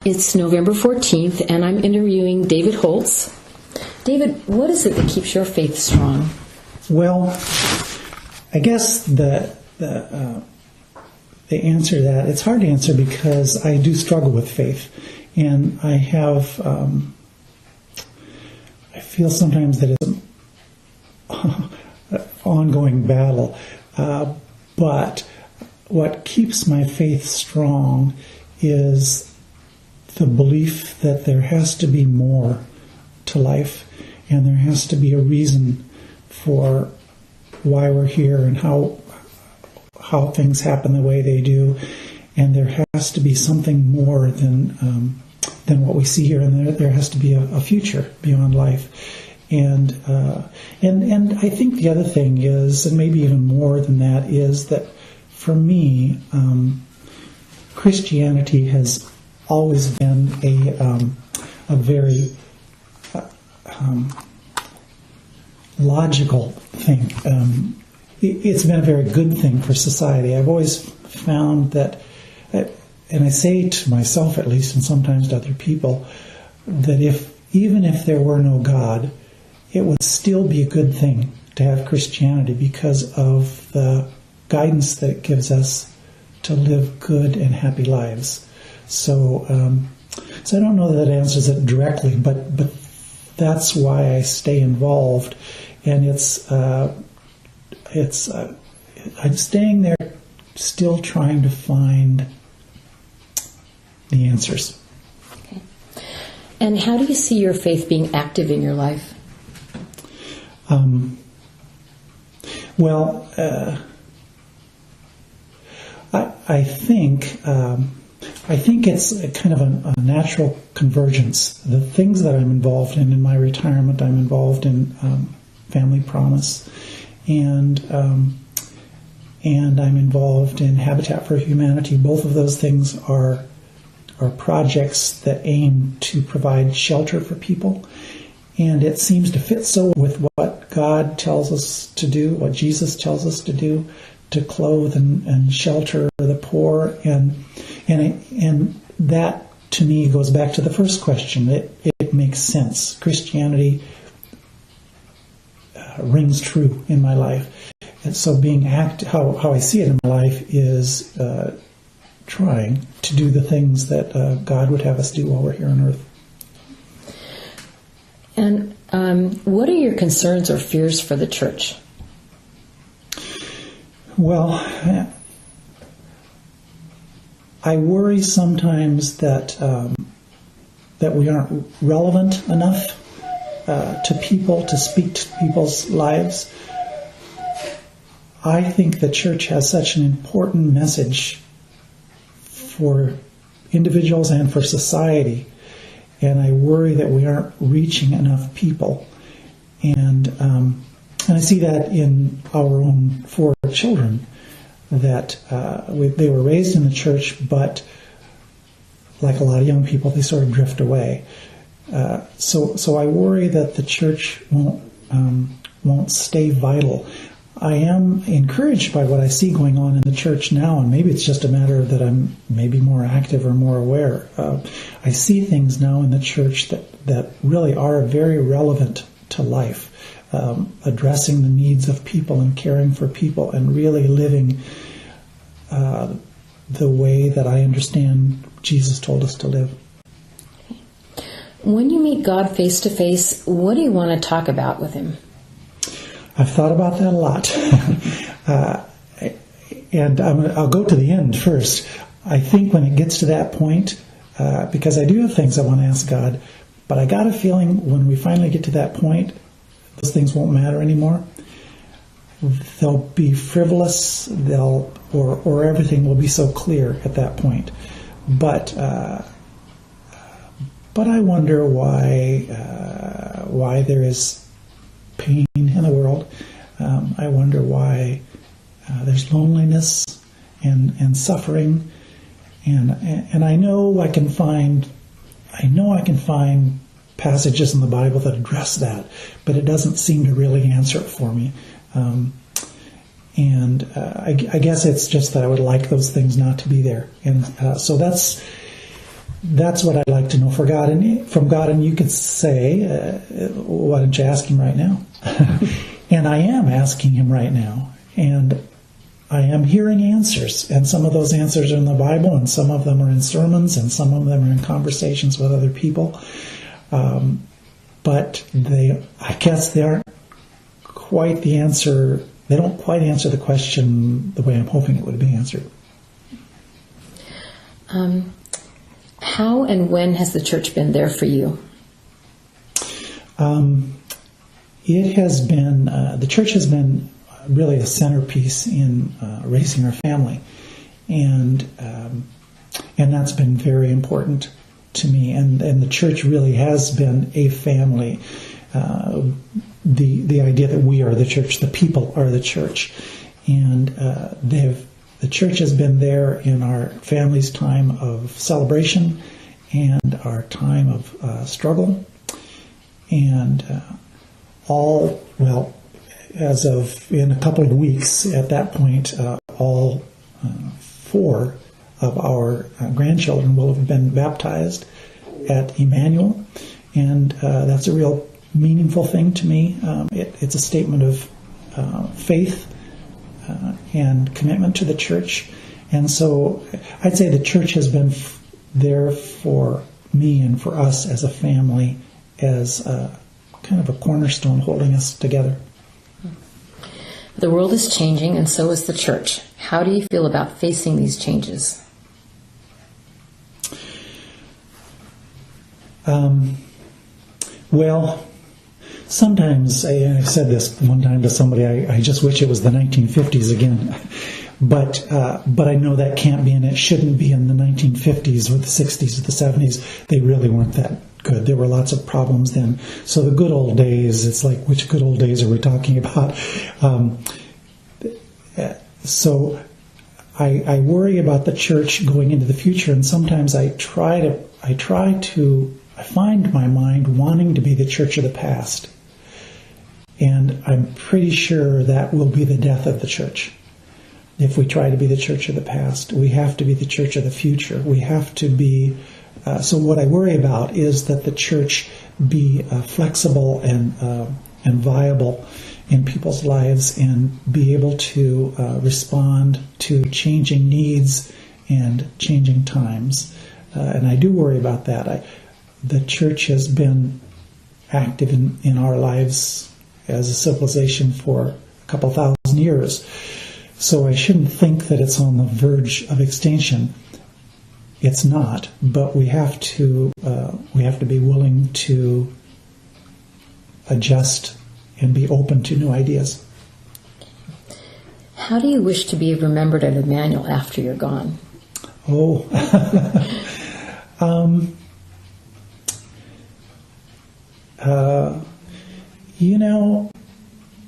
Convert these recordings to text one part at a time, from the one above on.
It's November 14th, and I'm interviewing David Holtz. David, what is it that keeps your faith strong? Well, I guess the answer to that, it's hard to answer because I do struggle with faith. And I have, I feel sometimes that it's an ongoing battle. But what keeps my faith strong is the belief that there has to be more to life, and there has to be a reason for why we're here and how things happen the way they do, and there has to be something more than what we see here, and there has to be a future beyond life. And I think the other thing is, and maybe even more than that, is that for me, Christianity has always been a very logical thing. It's been a very good thing for society. I've always found that, and I say to myself at least, and sometimes to other people, that even if there were no God, it would still be a good thing to have Christianity because of the guidance that it gives us to live good and happy lives. So I don't know that answers it directly, but that's why I stay involved, and I'm staying there, still trying to find the answers. Okay. And how do you see your faith being active in your life? Well, I think it's a kind of a natural convergence. The things that I'm involved in my retirement, I'm involved in Family Promise, and I'm involved in Habitat for Humanity. Both of those things are projects that aim to provide shelter for people, and it seems to fit so with what God tells us to do, what Jesus tells us to do, to clothe and shelter the poor, and that to me goes back to the first question. It makes sense. Christianity rings true in my life, and so being how I see it in my life is trying to do the things that God would have us do while we're here on earth. And what are your concerns or fears for the church? Well, I worry sometimes that we aren't relevant enough to people, to speak to people's lives. I think the church has such an important message for individuals and for society, and I worry that we aren't reaching enough people. And I see that in our own 4 children, that they were raised in the church, but like a lot of young people, they sort of drift away. So I worry that the church won't stay vital. I am encouraged by what I see going on in the church now, and maybe it's just a matter that I'm maybe more active or more aware. I see things now in the church that really are very relevant to life, addressing the needs of people and caring for people and really living the way that I understand Jesus told us to live. When you meet God face to face, what do you want to talk about with Him? I've thought about that a lot. And I'll go to the end first. I think when it gets to that point, because I do have things I want to ask God, but I got a feeling when we finally get to that point, those things won't matter anymore. They'll be frivolous, or everything will be so clear at that point. But I wonder why there is pain in the world. I wonder why there's loneliness and suffering, and I know I can find passages in the Bible that address that, but it doesn't seem to really answer it for me. I guess it's just that I would like those things not to be there, and so that's that's what I'd like to know from God. And you could say, why don't you ask him right now? And I am asking him right now. And I am hearing answers. And some of those answers are in the Bible, and some of them are in sermons, and some of them are in conversations with other people. But I guess they aren't quite the answer. They don't quite answer the question the way I'm hoping it would be answered. How and when has the church been there for you? It has been, the church has been really a centerpiece in raising our family. And that's been very important to me. And the church really has been a family. The idea that we are the church, the people are the church. And the church has been there in our family's time of celebration and our time of struggle. And as of in a couple of weeks at that point, all 4 of our grandchildren will have been baptized at Emanuel. And that's a real meaningful thing to me. It's a statement of faith and commitment to the church. And so I'd say the church has been there for me and for us as a family as kind of a cornerstone holding us together. The world is changing, and so is the church. How do you feel about facing these changes? Well, sometimes, I said this one time to somebody, I just wish it was the 1950s again. But I know that can't be, and it shouldn't be in the 1950s or the 60s or the 70s. They really weren't that good. There were lots of problems then. So the good old days, it's like, which good old days are we talking about? So I worry about the church going into the future, and sometimes I find my mind wanting to be the church of the past. And I'm pretty sure that will be the death of the church. If we try to be the church of the past, we have to be the church of the future. We have to be. So what I worry about is that the church be flexible and viable in people's lives and be able to respond to changing needs and changing times. And I do worry about that. The church has been active in our lives as a civilization for a couple thousand years. So I shouldn't think that it's on the verge of extinction. It's not, but we have to be willing to adjust and be open to new ideas. How do you wish to be remembered at Emanuel after you're gone? Oh,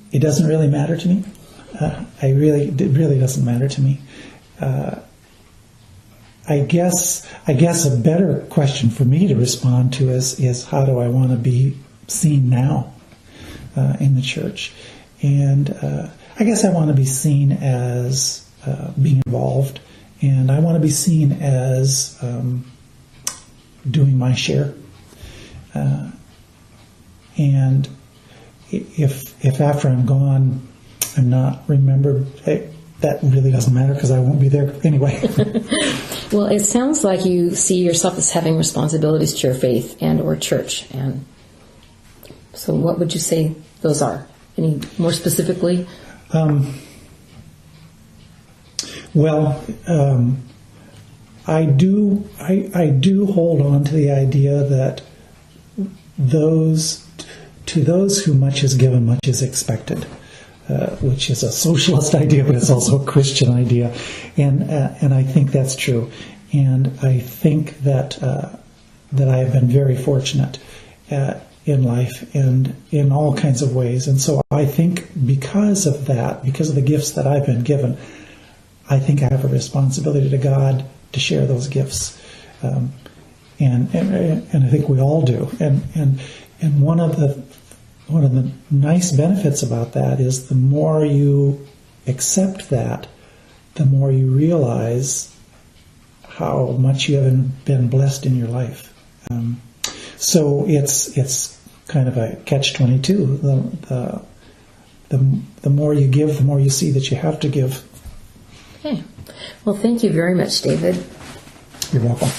it doesn't really matter to me. It really doesn't matter to me. I guess a better question for me to respond to is how do I want to be seen now in the church? And I guess I want to be seen as being involved, and I want to be seen as doing my share. And if after I'm gone, I'm not remembered, that really doesn't matter because I won't be there anyway. Well, it sounds like you see yourself as having responsibilities to your faith and or church. And so what would you say those are? Any more specifically? I do hold on to the idea that to those who much is given, much is expected. Which is a socialist idea, but it's also a Christian idea, and I think that's true. And I think that I have been very fortunate in life and in all kinds of ways. And so I think because of that, because of the gifts that I've been given, I think I have a responsibility to God to share those gifts, and I think we all do. And one of the nice benefits about that is the more you accept that, the more you realize how much you have been blessed in your life. So it's kind of a catch-22. The more you give, the more you see that you have to give. Okay. Well, thank you very much, David. You're welcome.